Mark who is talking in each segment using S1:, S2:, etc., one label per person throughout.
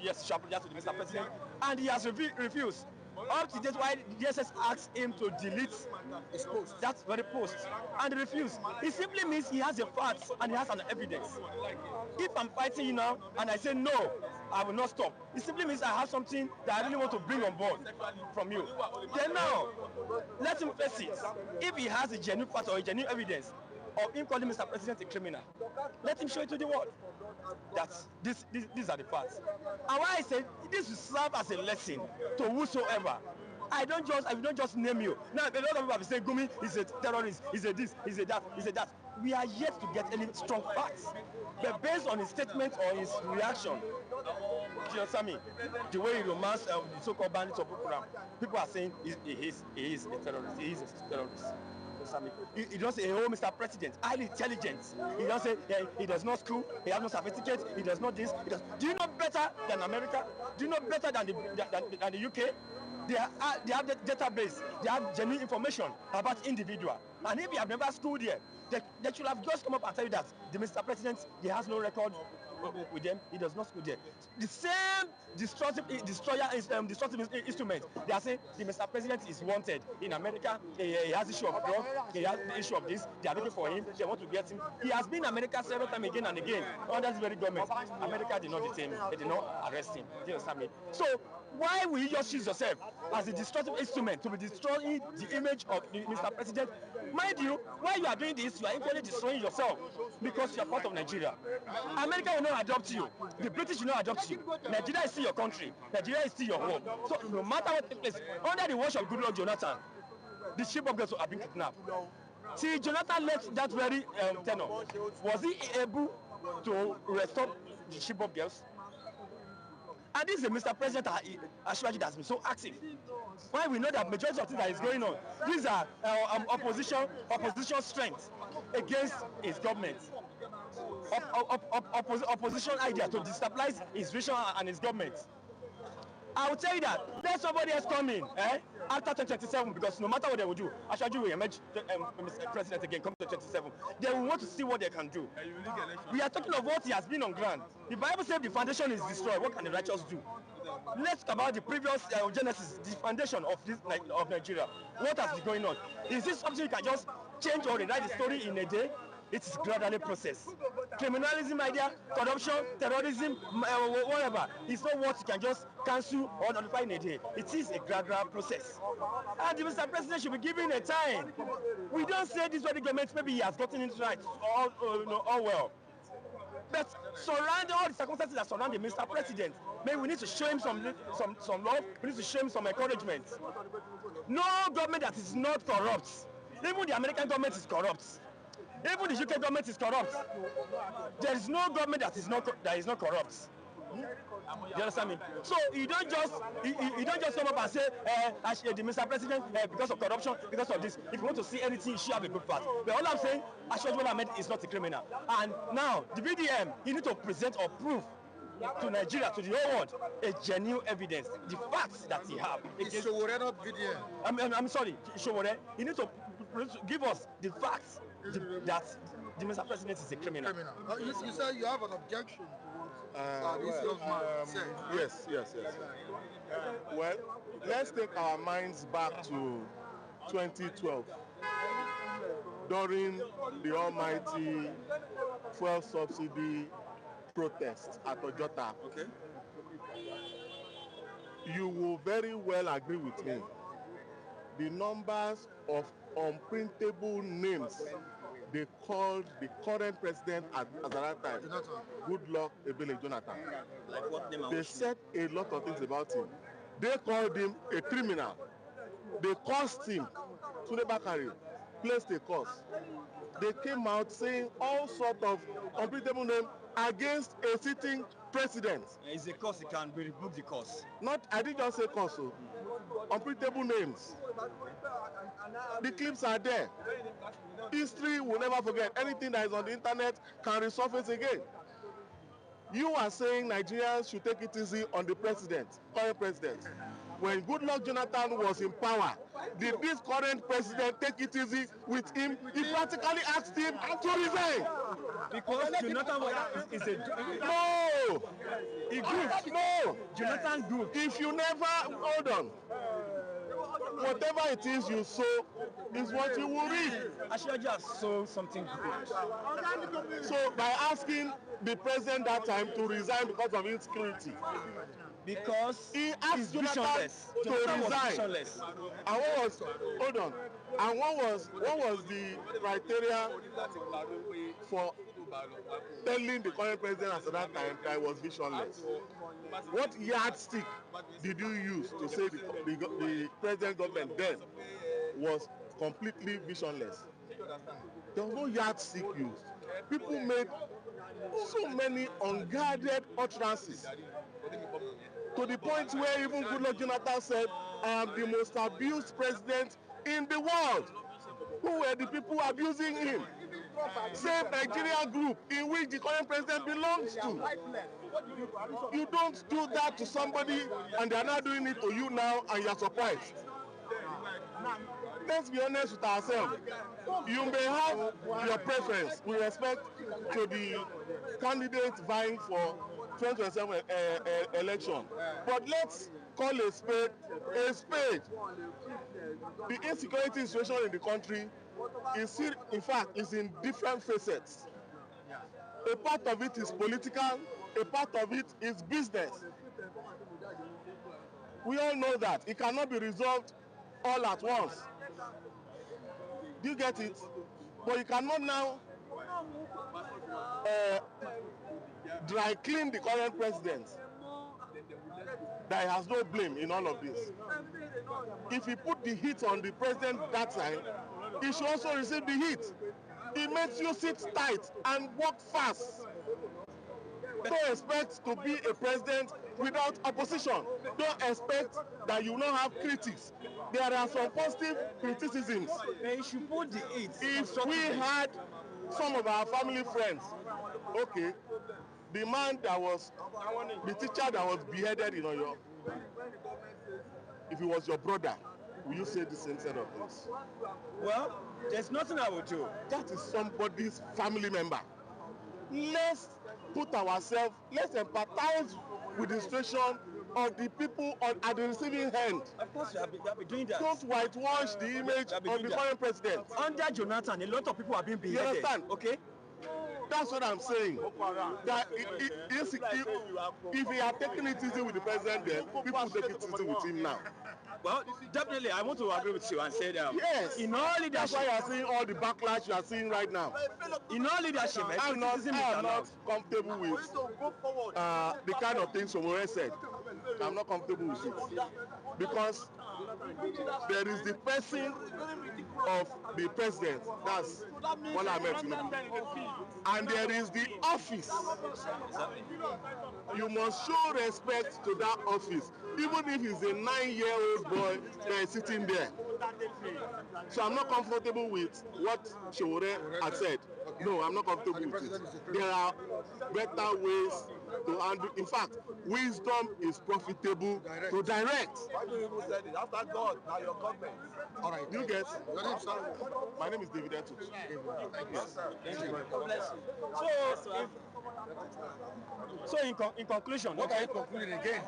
S1: Yes, he should apologize to the Mr. President, and he has refused. Up to date, why DSS asked him to delete his post, that very post, and he refused. It simply means he has a fact and he has an evidence. If I'm fighting you now and I say no, I will not stop, it simply means I have something that I really want to bring on board from you. Then now, let him face it. If he has a genuine fact or a genuine evidence of him calling Mr. President a criminal, let him show it to the world. That these are the facts. And why I say this will serve as a lesson to whosoever. I don't just name you. Now a lot of people have been saying Gumi is a terrorist, is a this, is a that, is a that. We are yet to get any strong facts. But based on his statement or his reaction, do you understand me? The way he romanced the so-called bandits of Boko Haram, people are saying he is a terrorist. He is a terrorist. He don't say, oh, Mr. President, highly intelligent. He don't say he does not school, he has no certificate, he does not this. Do you know better than America? Do you know better than the UK? They have the database, they have genuine information about individual. And if you have never schooled here, they should have just come up and tell you that the Mr. President, he has no record with them, he does not school there. The same destructive instrument, they are saying the Mr. President is wanted in America. He has issue of drug, he has the issue of this, they are looking for him, they want to get him. He has been in America several times again and again under this very government. America did not detain him, they did not arrest him. Do you understand me? So why will you just use yourself as a destructive instrument to be destroying the image of the Mr. President? Mind you, while you are doing this, you are equally destroying yourself because you are part of Nigeria. America will not adopt you. The British will not adopt you. Nigeria is still your country. Nigeria is still your home. So no matter what takes place, under the watch of Goodluck Jonathan, the Chibok girls have been kidnapped. See, Jonathan left that very tenor. Was he able to restore the Chibok girls? And this is a Mr. President that has been so active. Why we know that majority of things that is going on, these are opposition strength against his government. Opposition idea to destabilize his vision and his government. I will tell you that let somebody else come in after 2027, because no matter what they will do, Ashwaju will emerge Mr. President again, come to 2027. They will want to see what they can do. We are talking of what he has been on ground. The Bible says the foundation is destroyed. What can the righteous do? Let's talk about the previous genesis, the foundation of this of Nigeria. What has been going on? Is this something you can just change or rewrite the story in a day? It is gradually process. Criminalism idea, corruption, terrorism, whatever. It's not what you can just cancel or notify in a day. It is a gradual process. And the Mr. President should be given a time. We don't say this way the government, maybe he has gotten it right, all well. But surround all the circumstances that surround the Mr. President. Maybe we need to show him some love, we need to show him some encouragement. No government that is not corrupt. Even the American government is corrupt. Even the UK government is corrupt. There is no government that is not corrupt. You understand me? So you don't just come up and say the Mr. President because of corruption, because of this. If you want to see anything, you should have a good part. But all I'm saying, Ashwaju Ahmed is not a criminal. And now the VDM, you need to present or prove to Nigeria, to the whole world, a genuine evidence, the facts that he have.
S2: Is Sowore not VDM?
S1: I'm sorry, Sowore. You need to give us the facts that the Mr. President is a criminal.
S2: You said you have an objection.
S3: Yes. Well, let's take our minds back to 2012 during the almighty fuel subsidy protest at Ojota.
S2: Okay.
S3: You will very well agree with me. The numbers of unprintable names they called the current president at that time, Goodluck Jonathan.
S1: Like what name?
S3: They said a lot of things about him. They called him a criminal. They cursed him. Tunde Bakare placed a curse. They came out saying all sorts of unprintable names against a sitting president.
S1: It's a curse, it can be rebooked the curse.
S3: Not, I didn't just say curse, so unprintable names. The clips are there. History will never forget. Anything that is on the internet can resurface again. You are saying Nigerians should take it easy on the president, current president. when Goodluck Jonathan was in power, did this current president take it easy with him? He practically asked him to resign.
S1: Because Jonathan is a
S3: no.
S1: He goofed.
S3: No.
S1: Jonathan goofed.
S3: If you never hold on, whatever it is you sow is what you will reap.
S1: I should just sow something good.
S3: So by asking the president that time to resign because of insecurity,
S1: because
S3: he asked Jonathan to resign. And what was hold on? And what was the criteria for telling the current president at that time that he was visionless? What yardstick did you use to say the president government then was completely visionless? There was no yardstick used. People made so many unguarded utterances to the point where even Goodluck Jonathan said, I am the most abused president in the world. Who were the people abusing him? Same Nigeria group in which the current president belongs to. You don't do that to somebody and they are not doing it to you now and you are surprised. Let's be honest with ourselves. You may have your preference with respect to the candidates vying for 2027 election. But let's call a spade a spade. The insecurity situation in the country is, in fact, is in different facets. A part of it is political, a part of it is business. We all know that it cannot be resolved all at once. Do you get it? But you cannot now dry clean the current president that he has no blame in all of this. If he put the heat on the president that time, he should also receive the heat. It makes you sit tight and work fast. Don't expect to be a president without opposition. Don't expect that you will not have critics. There are some positive criticisms.
S1: They should put the heat.
S3: If we had some of our family friends, okay, the man that was, the teacher that was beheaded in Oyo, if he was your brother, will you say the same set of things?
S1: Well, there's nothing I would do.
S3: That is somebody's family member. Let's put ourselves, let's empathize with the situation of the people at the receiving end.
S1: Of course, you have been doing that.
S3: Don't whitewash the image of the current president.
S1: Under Jonathan, a lot of people have been beheaded.
S3: You understand?
S1: Okay?
S3: That's what I'm saying. That if he had taken it easy with the president then, people take it easy with him now.
S1: Well, definitely, I want to agree with you and say that.
S3: Yes.
S1: In all leadership,
S3: that's why you are seeing all the backlash you are seeing right now.
S1: In all leadership,
S3: I am not comfortable with the kind of things Sowore said. I'm not comfortable with it because there is the person of the president, that's Bola Ahmed Tinubu, and there is the office. You must show respect to that office, even if he's a 9-year-old boy that is sitting there. So I'm not comfortable with what Sowore had said. No, I'm not comfortable with it. There are better ways to handle. In fact, wisdom is profitable to direct.
S2: Why do you say it? After God, now your government.
S3: All right. You get?
S2: Your name, sir?
S3: My name is David Etuch.
S2: Yes.
S1: Thank you. God bless you. So in conclusion,
S2: What are you concluding again?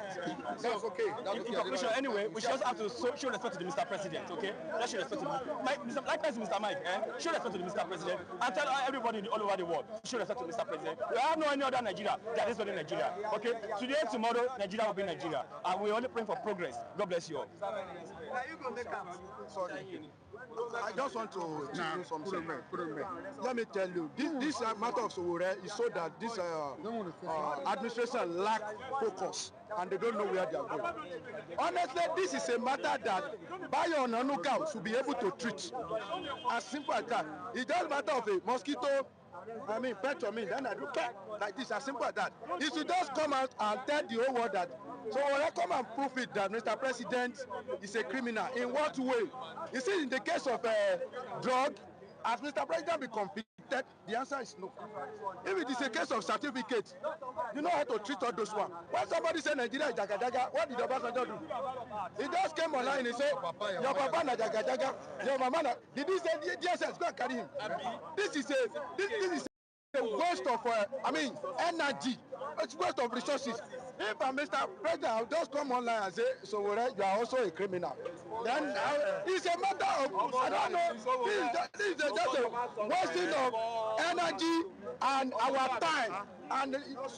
S2: That's okay.
S1: In conclusion, anyway, we just have to show respect to the Mr. President, okay? Let's show respect to him. Likewise, Mr. Mike, show respect to the Mr. President and tell everybody all over the world, show respect to Mr. President. We have no any other Nigeria that is only Nigeria, okay? Today, tomorrow, Nigeria will be Nigeria, and we're only praying for progress. God bless you all.
S2: Sorry. I just want to do something. Let me tell you, this matter of Sowore is so that this administration lack focus and they don't know where they are going. Honestly, this is a matter that Bayo Nanuka should be able to treat. As simple as that. It's just a matter of a mosquito. Pet on me, then I do care. Like this, as simple as that. He should just come out and tell the whole world that, so when I come and prove it that Mr. President is a criminal, in what way? You see, in the case of drug, as Mr. President be convicted, certificated? The answer is no. If it is a case of certificate, you know how to treat all those ones. When somebody say Nigeria is jaga, what did Obasanjo do? He just came online and said, your papa na jaga, your mama na. Did he say DSS go and carry him? This is a waste of energy. It's waste of resources. If Mr. President, I'll just come online and say, Sowore, you are also a criminal. Then it's a matter of, I don't know, this is just a wasting of energy and our time. And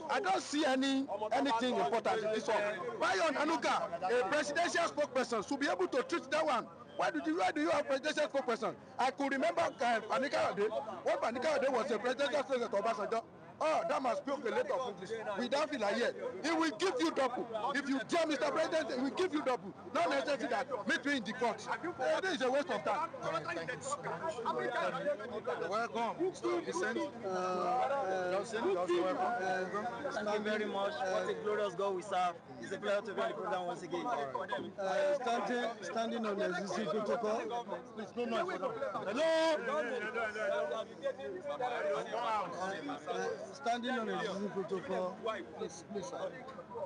S2: I don't see anything important in this one. Why on Anuka, a presidential spokesperson, should be able to treat that one? Why do you have presidential spokesperson? I could remember Panika Ade, when Panika Ade was a presidential spokesperson of Obasanjo. Oh, that must speak a lot of English. We don't feel like yet. He will give you double. If you tell Mr. President, he will give you double. Not necessarily that. Meet me in the court. This is a waste of time.
S4: Thank you so much. Welcome, Mr. Vincent.
S5: Thank you very much. What a glorious God we serve. It's a pleasure to be on the program once again.
S6: Standing on the existing protocol.
S2: Please, no noise.
S6: Standing on existing protocol,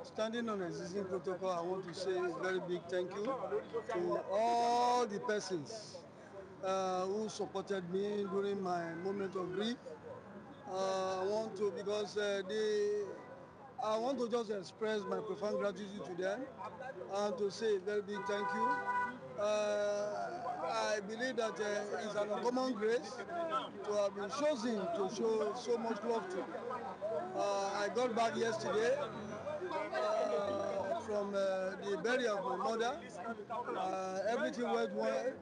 S6: standing on existing protocol, I want to say a very big thank you to all the persons who supported me during my moment of grief. I want to just express my profound gratitude to them and to say a very big thank you. I believe that it's an uncommon grace to have been chosen to show so much love to. I got back yesterday from the burial of my mother. Everything went well.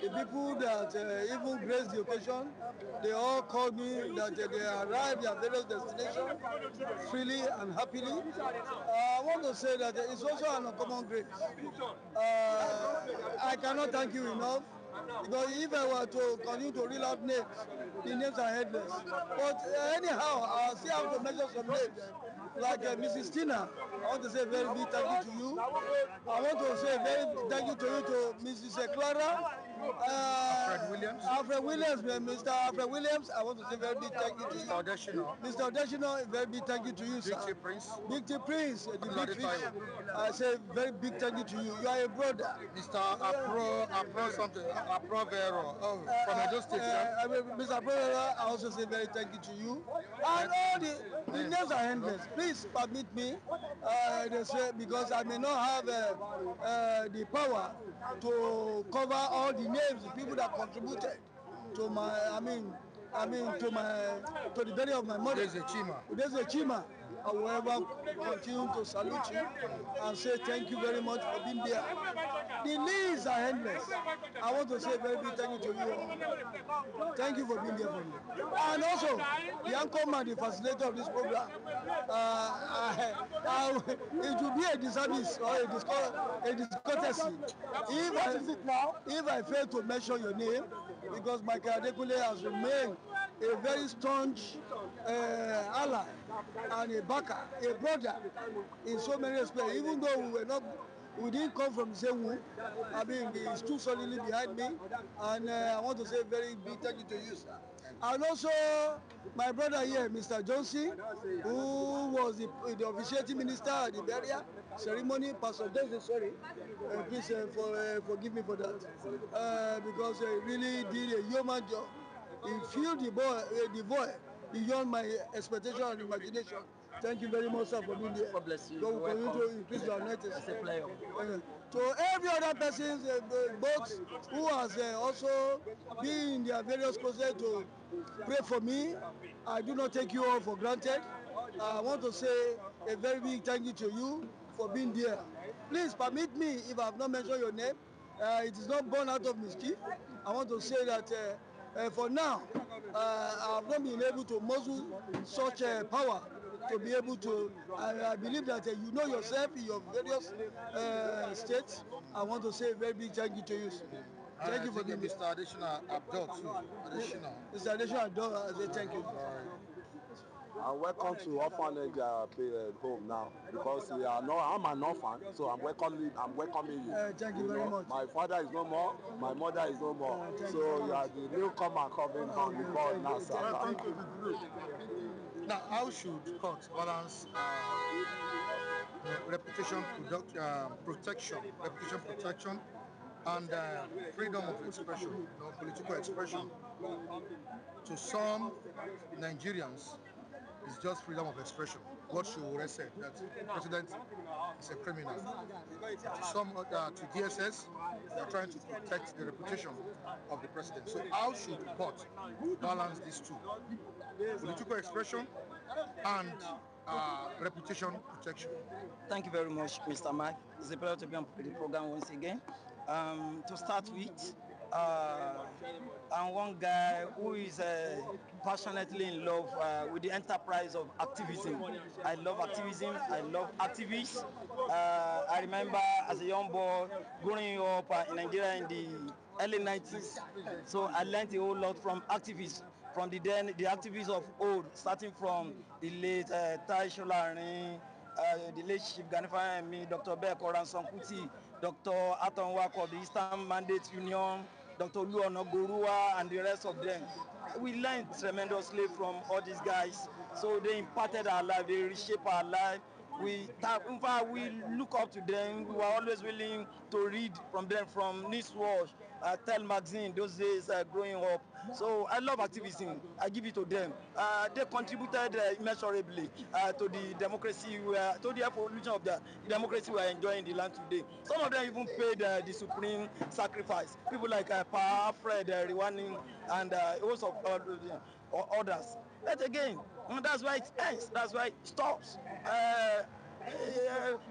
S6: The people that even graced the occasion, they all called me that they arrived at various destinations freely and happily. I want to say that it's also an uncommon grace. I cannot thank you enough. Because if I were to continue to reel out names, the names are headless. But anyhow, I still have to mention some names. Like Mrs. Tina, I want to say a very big thank you to you. I want to say a very big thank you to you, to Mrs. Clara. Alfred Williams, Mr. Alfred Williams, I want to say a very big thank you to you. Mr. Odeshino, a very big thank you to you, sir. Big T Prince, the big fish. I say a very big thank you to you. You are a brother.
S4: Mr. Aprovero from Edo State.
S6: Mr. Aprovero, I also say very thank you to you. And all the names are endless. Please permit me, they say, because I may not have the power to cover all the names, the people that contributed to my, to the burial of my mother. There's a Chima. I will ever continue to salute you and say thank you very much for being there. The needs are endless. I want to say a very big thank you to you all. Thank you for being there for me. And also, the anchorman, the facilitator of this program, it will be a disservice or a discourtesy if I fail to mention your name, because Michael Adekule has remained a very staunch ally and a backer, a brother in so many respects. Even though we didn't come from the same womb, he stood solidly behind me, and I want to say a very big thank you to you, sir. And also my brother here, Mr. Johnson, who was the officiating minister at the burial ceremony. Pastor Johnson, sorry, please forgive me for that, because he really did a human job. He filled the void beyond my expectation and imagination. Thank you very much, sir, for being there.
S5: God bless you.
S6: God will continue to increase your anointing.
S5: It's a pleasure.
S6: To every other person, both who has also been in their various closets to pray for me, I do not take you all for granted. I want to say a very big thank you to you for being there. Please permit me, if I have not mentioned your name, it is not born out of mischief. I want to say that for now, I have not been able to muzzle such power to be able to, I believe that you know yourself in your various states. I want to say a very big thank you to you. Thank you for being
S4: Mr. Additional Abdul too.
S6: Mr. Additional Abdul, I say thank you.
S2: and welcome to orphanage home now, because we are no, I'm an orphan, so I'm welcoming you.
S6: Thank you very much.
S2: My father is no more, my mother is no more, so you are the newcomer coming on the board now, sir.
S4: Now, how should courts balance reputation protection, and freedom of expression, political expression? To some Nigerians, it's just freedom of expression. What Sowore said, that the president is a criminal. To some, to DSS, they are trying to protect the reputation of the president. So how should the court balance these two? Political expression and reputation protection.
S5: Thank you very much, Mr. Mike. It's a pleasure to be on the program once again. To start with, I'm one guy who is passionately in love with the enterprise of activism. I love activism. I love activists. I remember as a young boy growing up in Nigeria in the early 90s. So I learned a whole lot from activists. From the activists of old, starting from the late Tai Solarin, the late Chief Ganifa Emi, Dr. Beko Ransom Kuti, Dr. Aton Wako of the Eastern Mandate Union, Dr. Luono Gorua, and the rest of them. We learned tremendously from all these guys. So they impacted our life, they reshaped our life. In fact, we look up to them. We were always willing to read from them, from Newswatch, Tell magazine, those days growing up. So I love activism. I give it to them. They contributed immeasurably to the democracy, to the evolution of the democracy we are enjoying in the land today. Some of them even paid the supreme sacrifice. People like Pa Fred Riwani and host of others. But again, that's why it ends. That's why it stops.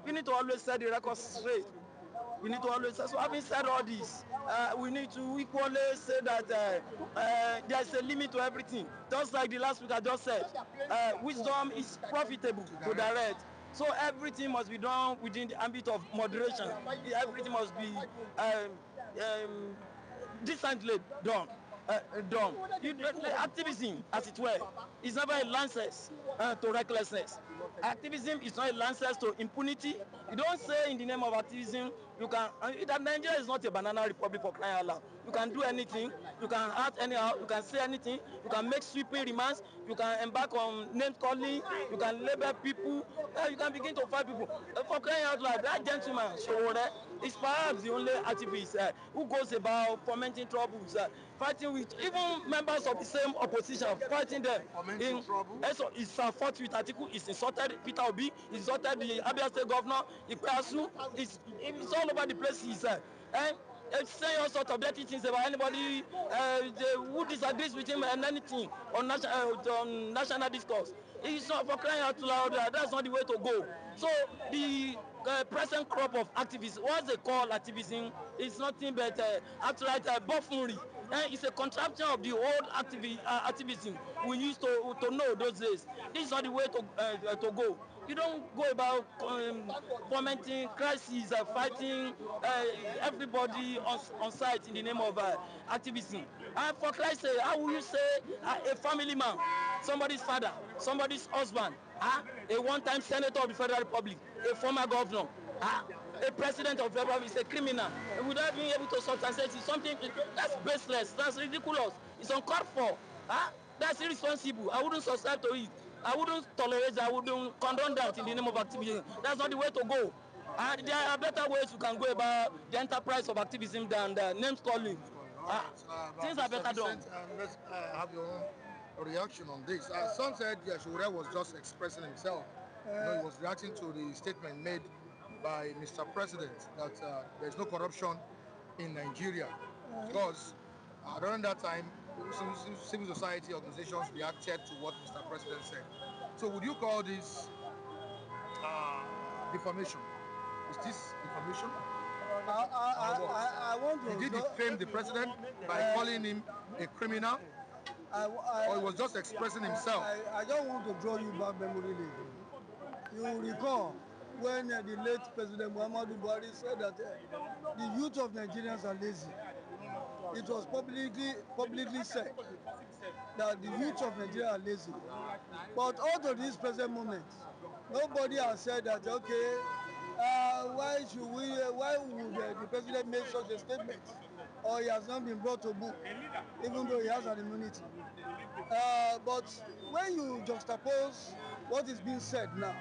S5: We need to always set the record straight. We need to always say, so having said all this, we need to equally say that there's a limit to everything. Just like the last week I just said, wisdom is profitable to direct. So everything must be done within the ambit of moderation. Everything must be decently done. Activism, as it were, is never a license to recklessness. Activism is not a license to impunity. You don't say in the name of activism, you can. That Nigeria is not a banana republic for crying out loud. You can do anything. You can act anyhow. You can say anything. You can make sweeping remarks. You can embark on name calling. You can label people. You can begin to fight people. For crying out loud, that gentleman, Sowore, is perhaps the only activist who goes about fomenting troubles, fighting with even members of the same opposition, fighting them. He's fought with Atiku, he's insulted Peter Obi, he's insulted the Abia State Governor, Ipeasu, it's all over the place. He's saying all sorts of dirty things about anybody who disagrees with him and anything on national discourse. It's not, for crying out loud, that's not the way to go. So the present crop of activists, what they call activism, is nothing but outright buffoonery. It's a contraption of the old activism we used to know those days. This is not the way to go. You don't go about fomenting crises, fighting everybody on site in the name of activism. And for Christ's sake, how will you say a family man, somebody's father, somebody's husband, a one-time senator of the Federal Republic, a former governor, a president of the Republic is a criminal, without being able to substantiate something that's baseless, that's ridiculous, it's uncalled for, that's irresponsible. I wouldn't subscribe to it. I wouldn't tolerate that. I wouldn't condone that in the name of activism. That's not the way to go. There are better ways you can go about the enterprise of activism than names calling. Things are better done.
S4: Let's have your own reaction on this. Some said Sowore was just expressing himself. He was reacting to the statement made by Mr. President that there's no corruption in Nigeria, because during that time, civil society organizations reacted to what Mr. President said. So would you call this defamation? Is this defamation?
S6: I want to...
S4: Did he defame the president by calling him a criminal? Or he was just expressing himself?
S6: I don't want to draw you back memory lane. You recall when the late President Muhammadu Buhari said that the youth of Nigerians are lazy. It was publicly said. that the youth of Nigeria are lazy. But up to this present moment, nobody has said that, okay, why would the president make such a statement? Or he has not been brought to book, even though he has an immunity. But when you juxtapose what is being said now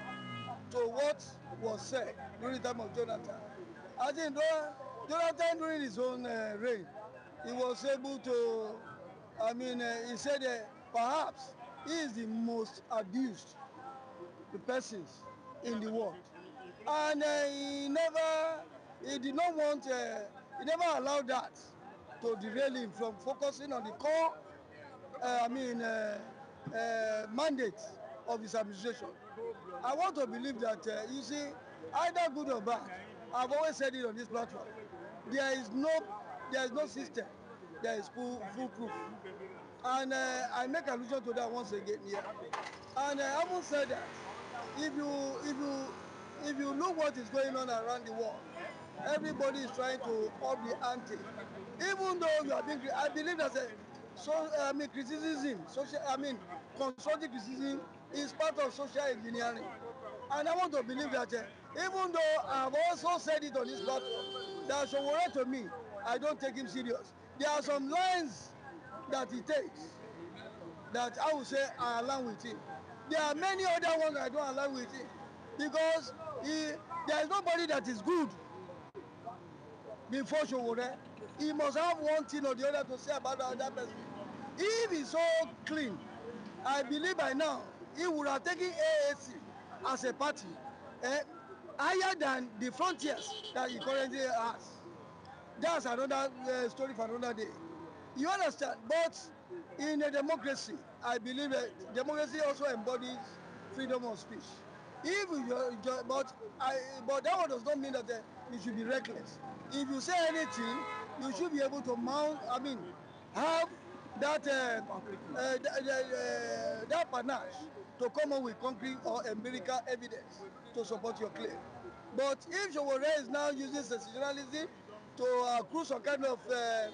S6: to what was said during the time of Jonathan, I think Jonathan during his own reign, he was able to, he said perhaps he is the most abused persons in the world. And he did not want, he never allowed that to derail him from focusing on the core, mandate of his administration. I want to believe that, you see, either good or bad, I've always said it on this platform, there is no system, there is foolproof. And I make allusion to that once again here. And I haven't said that if you look what is going on around the world, everybody is trying to up the ante. Even though you are being, I believe that criticism, constructive criticism is part of social engineering. And I want to believe that even though I've also said it on this platform, that Sowore to me, I don't take him serious. There are some lines that he takes that I would say I align with him. There are many other ones I don't align with him because there is nobody that is good before Sowore. He must have one thing or the other to say about the other person. If he's so clean, I believe by now he would have taken AAC as a party higher than the frontiers that he currently has. That's another story for another day. You understand? But in a democracy, I believe that democracy also embodies freedom of speech. But that one does not mean that you should be reckless. If you say anything, you should be able to have that that panache to come up with concrete or empirical evidence to support your claim. But if Sowore is now using sensationalism to accrue some kind of a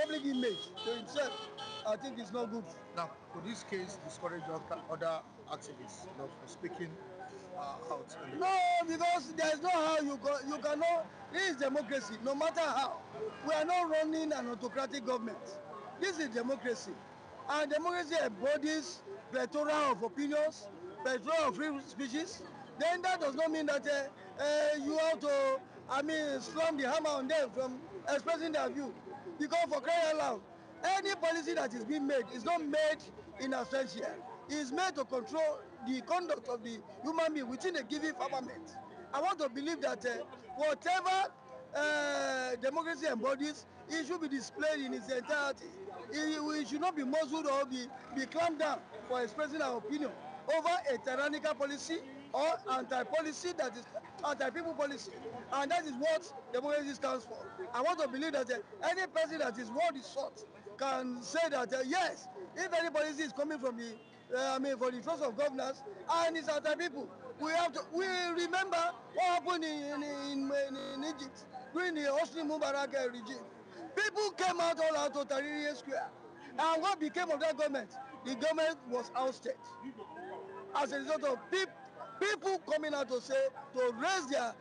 S6: public image to himself, I think it's not good.
S4: Now, could this case discourage other activists from speaking out?
S6: No, because there is no how you cannot. This is democracy. No matter how, we are not running an autocratic government. This is democracy, and democracy embodies plethora of opinions, plethora of free speeches. Then that does not mean that you have to, slam the hammer on them from expressing their view. Because for crying out loud, any policy that is being made is not made in absentia. It is made to control the conduct of the human being within a given firmament. I want to believe that whatever democracy embodies, it should be displayed in its entirety. It should not be muzzled or be clamped down for expressing our opinion over a tyrannical policy or anti-policy that is anti-people policy. And that is what democracy stands for. I want to believe that any person that is worth his salt can say that, yes, if any policy is coming from the for the trust of governors and it's anti-people, we remember what happened in Egypt during the Hosni Mubarak regime. People came out all out to Tahrir Square. And what became of that government? The government was ousted as a result of people coming out to raise their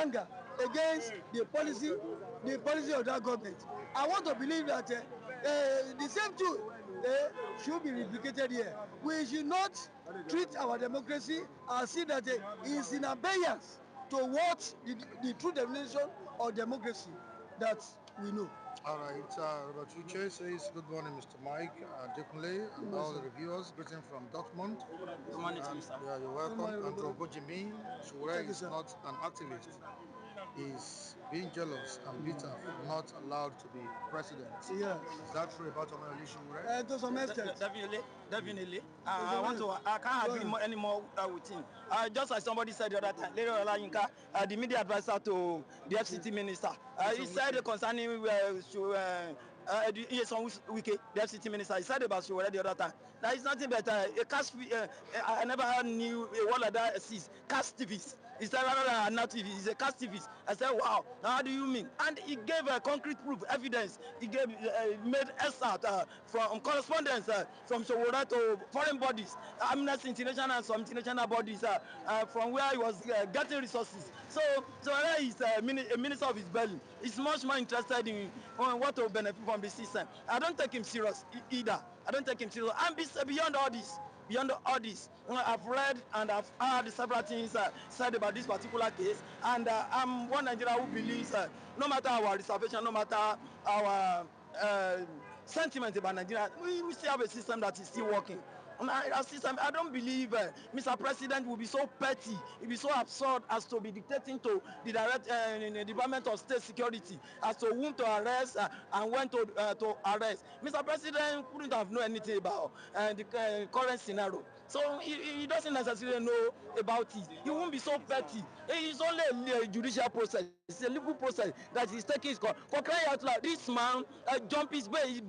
S6: anger against the policy of that government. I want to believe that the same too should be replicated here. We should not treat our democracy as if that is in abeyance to what the true definition of democracy that we know.
S4: All right, Robert Kuje says, good morning, Mr. Mike, Dekunle, and all the reviewers. Greeting from Dortmund.
S5: Good morning, sir.
S4: Yeah, you're welcome. Andrew Bojimi, Sowore is not an activist. He's being jealous and bitter, not allowed to be president.
S6: Yes.
S4: Is that true about Omar Sowore?
S6: To some extent.
S5: Definitely. I can't agree anymore with him. Just as somebody said the other time, Lady Olayinka, the media advisor to the FCT minister, he said concerning Wike, the FCT minister, he said about Sowore the other time. That is nothing but a caste. I never knew a word like that exists. Caste activists. He said, rather than an activist, he's a castivist. I said, wow, how do you mean? And he gave concrete proof, evidence. He gave, made excerpt from correspondence from Sowore to foreign bodies, Amnesty International and some international bodies from where he was getting resources. So he's a minister of his belly. He's much more interested in what to benefit from the system. I don't take him serious either. I don't take him serious. And beyond all this, I've read and I've heard several things said about this particular case, and I'm one Nigerian who believes no matter our reservation, no matter our sentiment about Nigeria, we still have a system that is still working. And I don't believe Mr. President will be so petty, it will be so absurd as to be dictating to the Department of State Security as to whom to arrest and when to arrest. Mr. President couldn't have known anything about the current scenario. So he doesn't necessarily know about it. He won't be so petty. It's only a judicial process. It's a legal process that he's taking his court. For crying out loud, this man jump his bail. A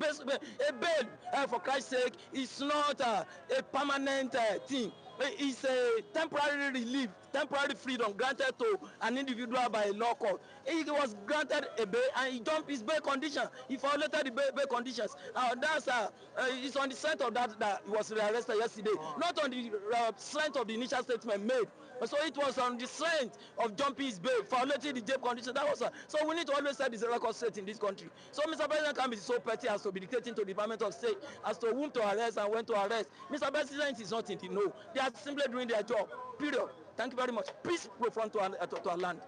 S5: bail, for Christ's sake, is not a permanent thing. It's a temporary relief, temporary freedom granted to an individual by a law court. He was granted a bail and he jumped his bail condition. He violated the bail conditions. It's on the strength of that he was arrested yesterday, not on the strength of the initial statement made. So it was on the strength of jumping his bail, violating the jail condition. That was so we need to always set this record straight in this country. So Mr. President can't be so petty as to be dictating to the Department of State as to whom to arrest and when to arrest. Mr. President is not in the know. They are simply doing their job. Period. Thank you very much. Peace profound to our land.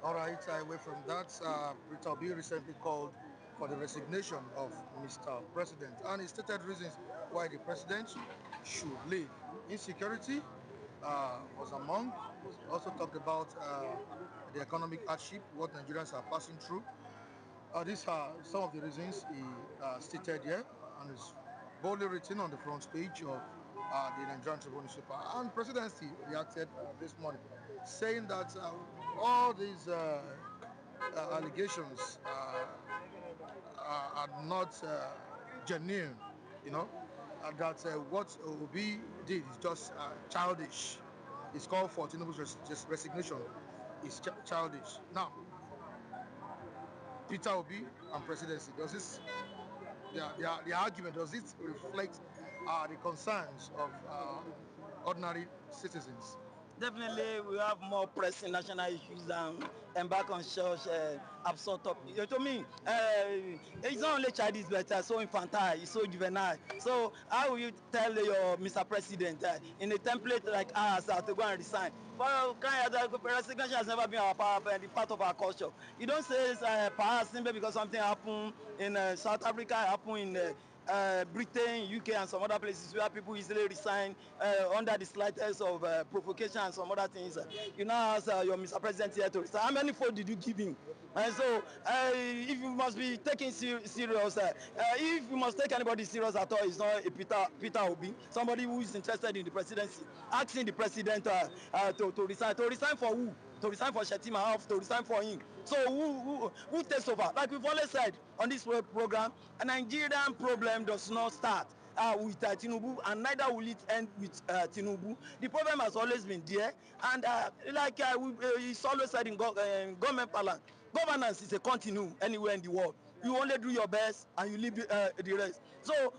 S4: All right, away from that, Rita Obi recently called for the resignation of Mr. President, and he stated reasons why the president should leave. Insecurity was among. He also talked about the economic hardship, what Nigerians are passing through. These are some of the reasons he stated here, and it's boldly written on the front page of the Nigerian Tribune newspaper. And presidency reacted this morning, saying that all these allegations are not genuine, that what Obi did is just childish. It's called for Tinubu'S resignation. It's childish. Now, Peter Obi and presidency, does this, the argument, does it reflect the concerns of ordinary citizens?
S5: Definitely, we have more pressing national issues than embark on such absurd topics. To me, it's not only childish, but so infantile, it's so juvenile. So how will you tell your Mr. President in a template like ours to go and resign? For resignation has never been our power and part of our culture. You don't say it's power simply because something happened in South Africa, happened in Britain, UK, and some other places where people easily resign under the slightest of provocation and some other things. You now ask your Mr. President here to resign. How many fold did you give him? And so, if you must be taken serious, if you must take anybody serious at all, it's not a Peter Obi, somebody who is interested in the presidency, asking the president to resign. To resign for who? To resign for Shetima, to resign for him. So who takes over? Like we've always said on this program, a Nigerian problem does not start with Tinubu, and neither will it end with Tinubu. The problem has always been there, and it's always said in government parlance, governance is a continuum anywhere in the world. You only do your best and you leave the rest. So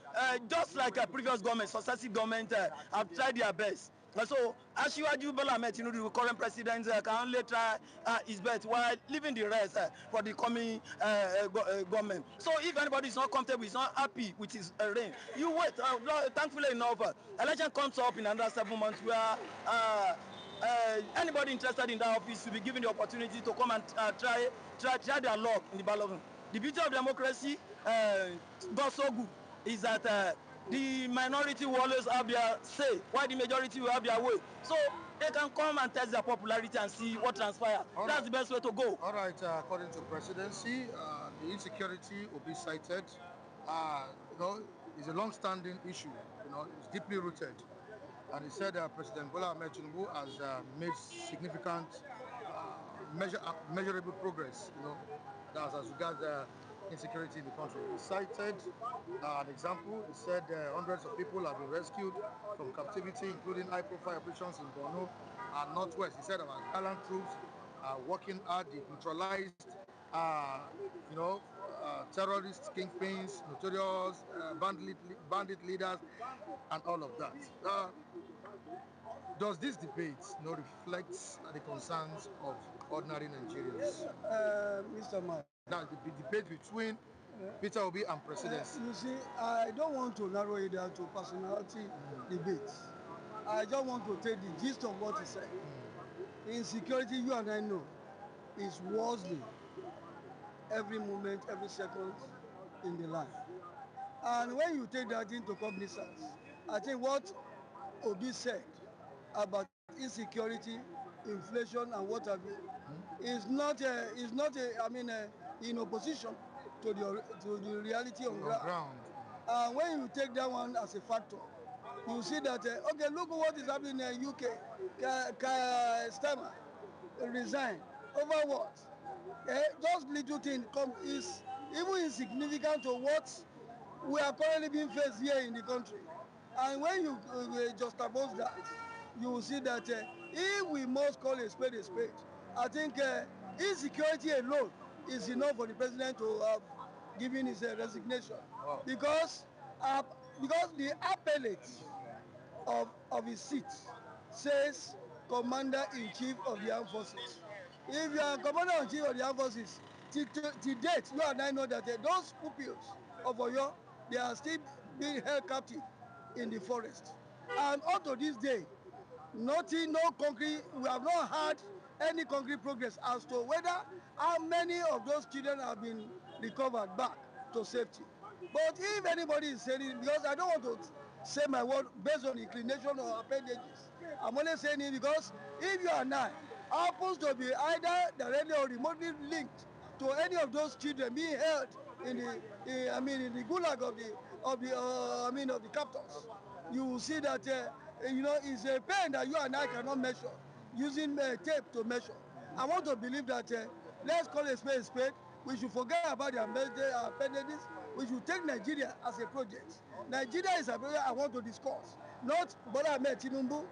S5: just like a previous government, successive government have tried their best. So Asiwaju Bola Ahmed Tinubu, the current president, can only try his best while leaving the rest for the coming government. So if anybody is not comfortable, is not happy with his reign, you wait. Thankfully enough, election comes up in another 7 months where anybody interested in that office will be given the opportunity to come and try their luck in the ballot. The beauty of democracy, God so good, is that the minority will always have their say, while the majority will have their way. So they can come and test their popularity and see what transpires. That's the best way to go.
S4: All right, according to presidency, the insecurity will be cited. It's a long-standing issue. It's deeply rooted. And he said President Bola Ahmed Tinubu has made significant, measurable progress. That's as regards insecurity in the country. He cited an example. He said hundreds of people have been rescued from captivity, including high-profile operations in Borno and Northwest. He said our gallant troops are working hard. They neutralized, you know, terrorist kingpins, notorious bandit leaders, and all of that. Does this debate reflect the concerns of ordinary Nigerians?
S6: Mr. Man.
S4: Now, the debate between Peter Obi and presidency.
S6: You see, I don't want to narrow it down to personality debates. I just want to take the gist of what he said. Insecurity, you and I know, is worsening every moment, every second in the land. And when you take that into cognizance, I think what Obi said about insecurity, inflation, and what have you, in opposition to the reality on ground. And when you take that one as a factor, you see that okay, look at what is happening in UK. Stammer resign over what? Those little things is even insignificant to what we are currently being faced here in the country. And when you juxtapose that, you will see that if we must call a spade, I think insecurity alone is enough for the president to have given his resignation. Wow. Because the appellate of his seat says Commander-in-Chief of the Armed Forces. If you are Commander-in-Chief of the Armed Forces, to date, you and I know that those pupils of Oyo, they are still being held captive in the forest. And up to this day, no concrete, we have not had any concrete progress as to whether how many of those children have been recovered back to safety. But if anybody is saying it, because I don't want to say my word based on inclination or appendages, I'm only saying it because if you and I happens to be either directly or remotely linked to any of those children being held in the gulag of the captors, you will see that it's a pain that you and I cannot measure using tape to measure. I want to believe that let's call a spade. We should forget about the appendages. We should take Nigeria as a project. Nigeria is a project I want to discuss, not Bola Ahmed Tinubu